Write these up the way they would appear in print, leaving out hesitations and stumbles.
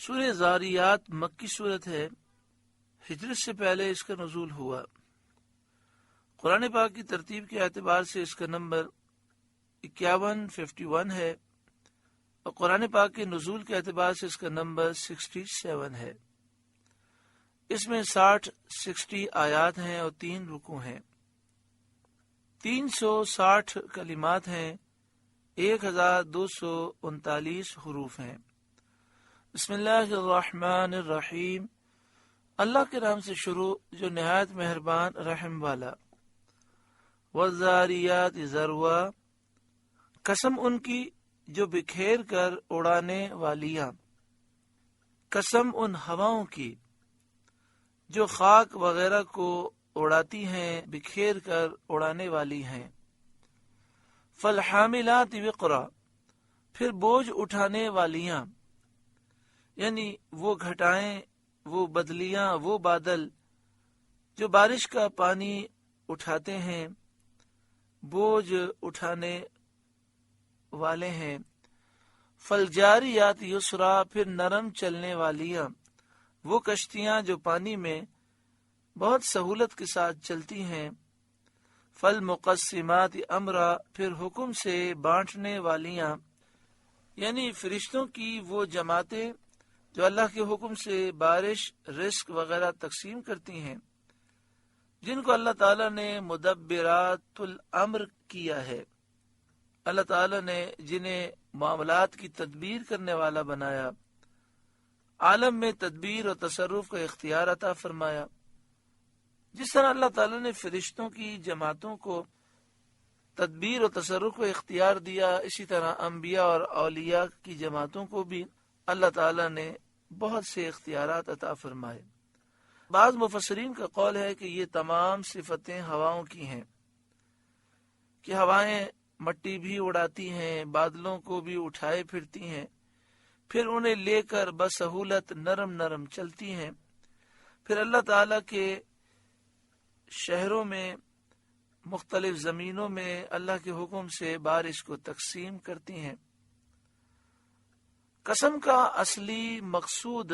سورہ زاریات مکی صورت ہے، ہجرت سے پہلے اس کا نزول ہوا۔ قرآن پاک کی ترتیب کے اعتبار سے اس کا نمبر 51 ہے، اور قرآن پاک کے نزول کے اعتبار سے اس کا نمبر 67 ہے۔ اس میں 60 آیات ہیں اور 3 رکوع ہیں، 360 کلمات ہیں، 1239 حروف ہیں۔ بسم اللہ الرحمن الرحیم، اللہ کے نام سے شروع جو نہایت مہربان رحم والا۔ والذاریات ذروا، قسم ان کی جو بکھیر کر اڑانے والیاں، قسم ان ہواؤں کی جو خاک وغیرہ کو اڑاتی ہیں، بکھیر کر اڑانے والی ہیں۔ فالحاملات وقرا، پھر بوجھ اٹھانے والیاں، یعنی وہ گھٹائیں، وہ بدلیاں، وہ بادل جو بارش کا پانی اٹھاتے ہیں، بوجھ اٹھانے والے ہیں۔ فالجاریات یسرا، پھر نرم چلنے والیاں، وہ کشتیاں جو پانی میں بہت سہولت کے ساتھ چلتی ہیں۔ فالمقسمات امرا، پھر حکم سے بانٹنے والیاں، یعنی فرشتوں کی وہ جماعتیں جو اللہ کے حکم سے بارش، رزق وغیرہ تقسیم کرتی ہیں، جن کو اللہ تعالیٰ نے مدبرات الامر کیا ہے۔ اللہ تعالیٰ نے جنہیں معاملات کی تدبیر کرنے والا بنایا، عالم میں تدبیر اور تصرف کا اختیار عطا فرمایا۔ جس طرح اللہ تعالیٰ نے فرشتوں کی جماعتوں کو تدبیر اور تصرف کا اختیار دیا، اسی طرح انبیاء اور اولیاء کی جماعتوں کو بھی اللہ تعالیٰ نے بہت سے اختیارات عطا فرمائے۔ بعض مفسرین کا قول ہے کہ یہ تمام صفتیں ہواؤں کی ہیں، کہ ہوائیں مٹی بھی اڑاتی ہیں، بادلوں کو بھی اٹھائے پھرتی ہیں، پھر انہیں لے کر بسہولت نرم نرم چلتی ہیں، پھر اللہ تعالیٰ کے شہروں میں، مختلف زمینوں میں اللہ کے حکم سے بارش کو تقسیم کرتی ہیں۔ قسم کا اصلی مقصود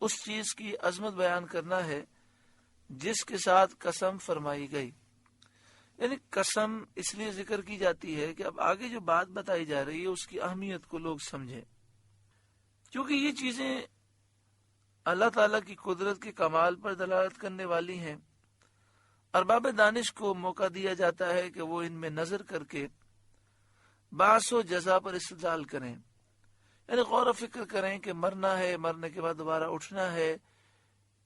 اس چیز کی عظمت بیان کرنا ہے جس کے ساتھ قسم فرمائی گئی، یعنی قسم اس لیے ذکر کی جاتی ہے کہ اب آگے جو بات بتائی جا رہی ہے اس کی اہمیت کو لوگ سمجھیں، کیونکہ یہ چیزیں اللہ تعالیٰ کی قدرت کے کمال پر دلالت کرنے والی ہیں۔ ارباب دانش کو موقع دیا جاتا ہے کہ وہ ان میں نظر کر کے بعث و جزا پر استدلال کریں، یعنی غور و فکر کریں کہ مرنا ہے، مرنے کے بعد دوبارہ اٹھنا ہے،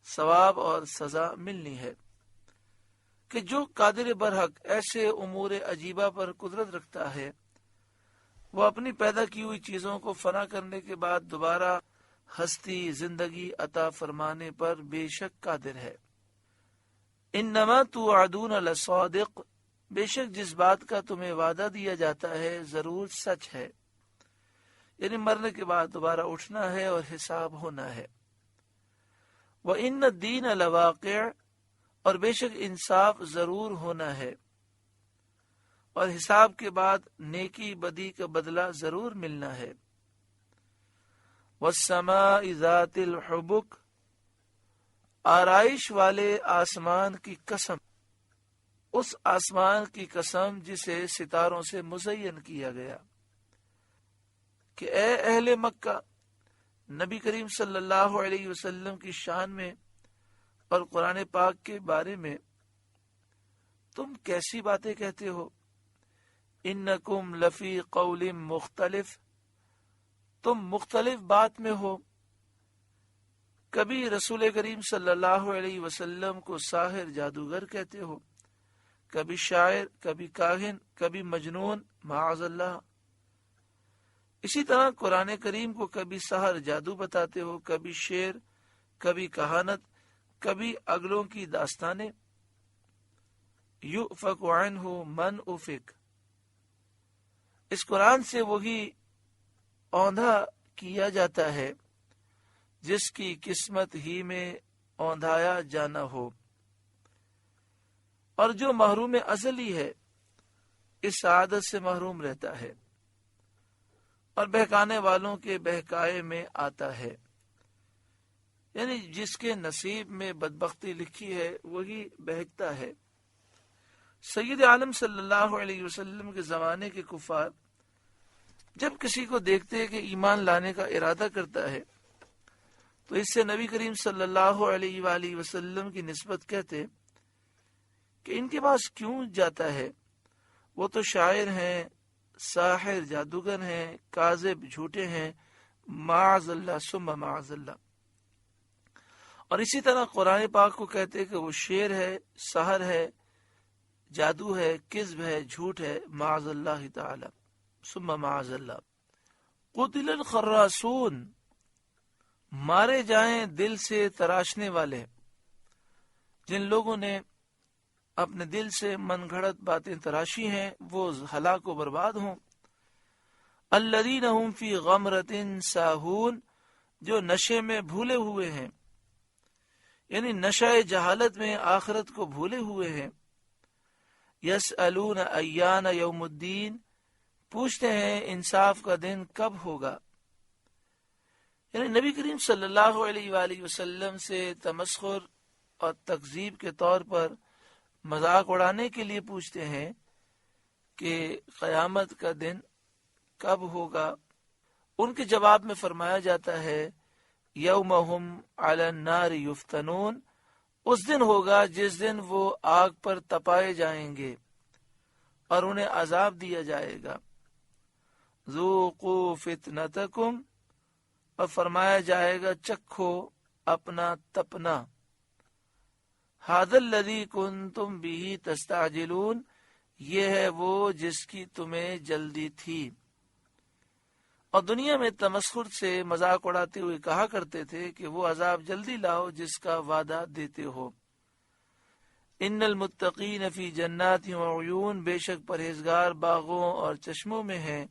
ثواب اور سزا ملنی ہے، کہ جو قادر برحق ایسے امور عجیبہ پر قدرت رکھتا ہے، وہ اپنی پیدا کی ہوئی چیزوں کو فنا کرنے کے بعد دوبارہ ہستی، زندگی عطا فرمانے پر بے شک قادر ہے۔ انما توعدون لصادق، بے شک جس بات کا تمہیں وعدہ دیا جاتا ہے ضرور سچ ہے، یعنی مرنے کے بعد دوبارہ اٹھنا ہے اور حساب ہونا ہے۔ وَإِنَّ الدِّينَ لَوَاقِعٌ، اور بے شک انصاف ضرور ہونا ہے، اور حساب کے بعد نیکی بدی کا بدلہ ضرور ملنا ہے۔ وَالسَّمَاءِ ذَاتِ الْحُبُكِ، آرائش والے آسمان کی قسم، اس آسمان کی قسم جسے ستاروں سے مزین کیا گیا، کہ اے اہل مکہ، نبی کریم صلی اللہ علیہ وسلم کی شان میں اور قرآن پاک کے بارے میں تم کیسی باتیں کہتے ہو؟ انکم لفی قول مختلف، تم مختلف بات میں ہو۔ کبھی رسول کریم صلی اللہ علیہ وسلم کو ساحر، جادوگر کہتے ہو، کبھی شاعر، کبھی کاہن، کبھی مجنون، معاذ اللہ۔ اسی طرح قرآن کریم کو کبھی سحر، جادو بتاتے ہو، کبھی شعر، کبھی کہانت، کبھی اگلوں کی داستانیں۔ یؤفک عنہ من افک، اس قرآن سے وہی اوندھا کیا جاتا ہے جس کی قسمت ہی میں اوندھایا جانا ہو، اور جو محروم ازلی ہے اس سعادت سے محروم رہتا ہے اور بہکانے والوں کے بہکائے میں آتا ہے۔ یعنی جس کے نصیب میں بدبختی لکھی ہے وہی بہکتا ہے۔ سید عالم صلی اللہ علیہ وسلم کے زمانے کے کفار جب کسی کو دیکھتے کہ ایمان لانے کا ارادہ کرتا ہے تو اس سے نبی کریم صلی اللہ علیہ وآلہ وسلم کی نسبت کہتے کہ ان کے پاس کیوں جاتا ہے، وہ تو شاعر ہیں، ساحر جادوگر ہیں، کاذب جھوٹے ہیں، معاذ اللہ ثم معاذ اللہ۔ اور اسی طرح قرآن پاک کو کہتے کہ وہ شعر ہے، سحر ہے، جادو ہے، کذب ہے، جھوٹ ہے، معاذ اللہ تعالی ثم معاذ اللہ۔ قتل الخراسون، مارے جائیں دل سے تراشنے والے، جن لوگوں نے اپنے دل سے من گھڑت باتیں تراشی ہیں وہ ہلاک و برباد ہوں۔ الذین هم فی غمرۃ ساہون، جو نشے میں بھولے ہوئے ہیں، یعنی نشہ جہالت میں آخرت کو بھولے ہوئے ہیں۔ یسألون ایان یوم الدین، پوچھتے ہیں انصاف کا دن کب ہوگا۔ یعنی نبی کریم صلی اللہ علیہ وآلہ وسلم سے تمسخر اور تکذیب کے طور پر مذاق اڑانے کے لیے پوچھتے ہیں کہ قیامت کا دن کب ہوگا۔ ان کے جواب میں فرمایا جاتا ہے یوم ہم علی النار یفتنون، اس دن ہوگا جس دن وہ آگ پر تپائے جائیں گے اور انہیں عذاب دیا جائے گا۔ ذوقوا فتنتکم، اور فرمایا جائے گا چکھو اپنا تپنا۔ ھذا الذی کنتم بہ تستعجلون، یہ ہے وہ جس کی تمہیں جلدی تھی۔ اور دنیا میں تمسخر سے مذاق اڑاتے ہوئے کہا کرتے تھے کہ وہ عذاب جلدی لاؤ جس کا وعدہ دیتے ہو۔ ان المتقین فی جنات وعیون، بے شک پرہیزگار باغوں اور چشموں میں ہیں،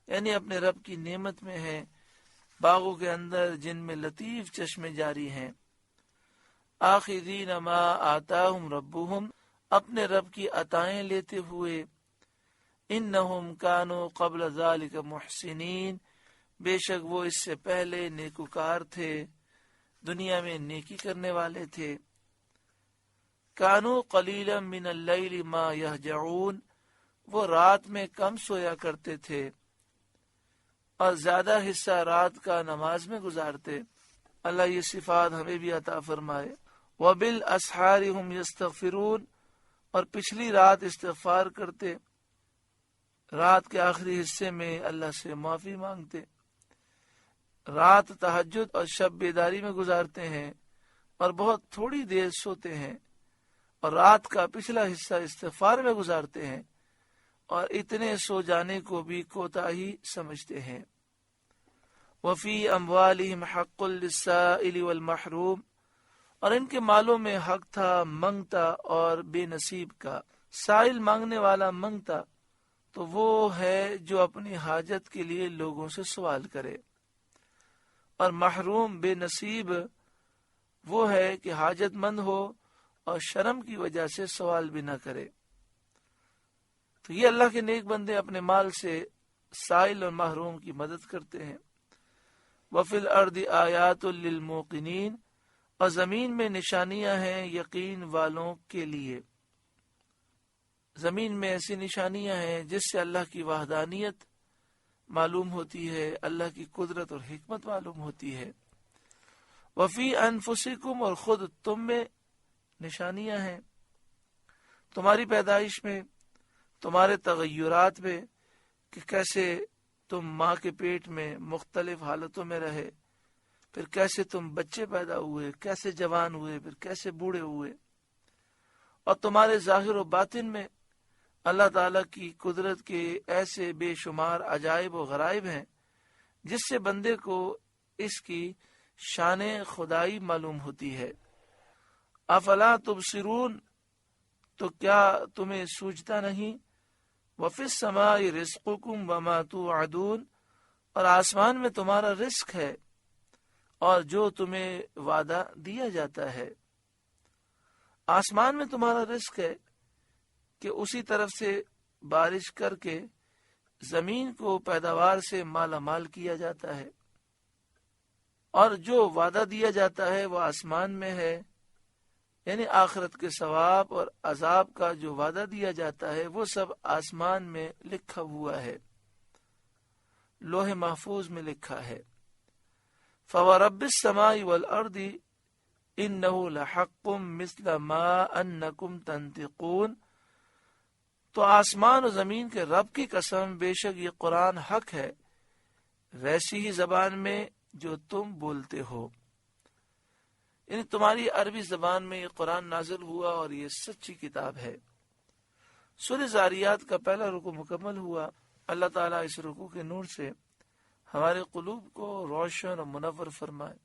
یعنی اپنے رب کی نعمت میں ہیں، باغوں کے اندر جن میں لطیف چشمے جاری ہیں۔ آخذین ما آتاہم ربہم، اپنے رب کی عطائیں لیتے ہوئے۔ انہم کانوا قبل ذالک محسنین، بے شک وہ اس سے پہلے نیکوکار تھے، دنیا میں نیکی کرنے والے تھے۔ کانوا قلیلا من اللیل ما یہجعون، وہ رات میں کم سویا کرتے تھے اور زیادہ حصہ رات کا نماز میں گزارتے۔ اللہ یہ صفات ہمیں بھی عطا فرمائے۔ وبالاسحار هم یستغفرون، اور پچھلی رات استغفار کرتے، رات کے آخری حصے میں اللہ سے معافی مانگتے۔ رات تہجد اور شب بیداری میں گزارتے ہیں اور بہت تھوڑی دیر سوتے ہیں، اور رات کا پچھلا حصہ استغفار میں گزارتے ہیں، اور اتنے سو جانے کو بھی کوتاہی سمجھتے ہیں۔ وفی اموالہم حق للسائل والمحروم، اور ان کے مالوں میں حق تھا منگتا اور بے نصیب کا۔ سائل مانگنے والا منگتا تو وہ ہے جو اپنی حاجت کے لیے لوگوں سے سوال کرے، اور محروم بے نصیب وہ ہے کہ حاجت مند ہو اور شرم کی وجہ سے سوال بھی نہ کرے۔ تو یہ اللہ کے نیک بندے اپنے مال سے سائل اور محروم کی مدد کرتے ہیں۔ وفی الارض آیات للموقنین، اور زمین میں نشانیاں ہیں یقین والوں کے لیے۔ زمین میں ایسی نشانیاں ہیں جس سے اللہ کی وحدانیت معلوم ہوتی ہے، اللہ کی قدرت اور حکمت معلوم ہوتی ہے۔ وفی انفسکم، اور خود تم میں نشانیاں ہیں، تمہاری پیدائش میں، تمہارے تغیرات میں، کہ کیسے تم ماں کے پیٹ میں مختلف حالتوں میں رہے، پھر کیسے تم بچے پیدا ہوئے، کیسے جوان ہوئے، پھر کیسے بوڑھے ہوئے، اور تمہارے ظاہر و باطن میں اللہ تعالیٰ کی قدرت کے ایسے بے شمار عجائب و غرائب ہیں جس سے بندے کو اس کی شان خدائی معلوم ہوتی ہے۔ افلا تبصرون، تو کیا تمہیں سوچتا نہیں؟ وفی السماء رزقکم وما توعدون، اور آسمان میں تمہارا رزق ہے اور جو تمہیں وعدہ دیا جاتا ہے۔ آسمان میں تمہارا رزق ہے کہ اسی طرف سے بارش کر کے زمین کو پیداوار سے مالا مال کیا جاتا ہے، اور جو وعدہ دیا جاتا ہے وہ آسمان میں ہے، یعنی آخرت کے ثواب اور عذاب کا جو وعدہ دیا جاتا ہے وہ سب آسمان میں لکھا ہوا ہے، لوح محفوظ میں لکھا ہے۔ فَوَرَبِّ السَّمَاءِ وَالْأَرْضِ إِنَّهُ لَحَقٌّ مِثْلَ مَا أَنَّكُمْ تَنطِقُونَ، تو آسمان و زمین کے رب کی قسم، بے شک یہ قرآن حق ہے ویسی ہی زبان میں جو تم بولتے ہو، یعنی تمہاری عربی زبان میں یہ قرآن نازل ہوا اور یہ سچی کتاب ہے۔ سورہ زاریات کا پہلا رکوع مکمل ہوا۔ اللہ تعالیٰ اس رکوع کے نور سے ہمارے قلوب کو روشن اور منور فرمائے۔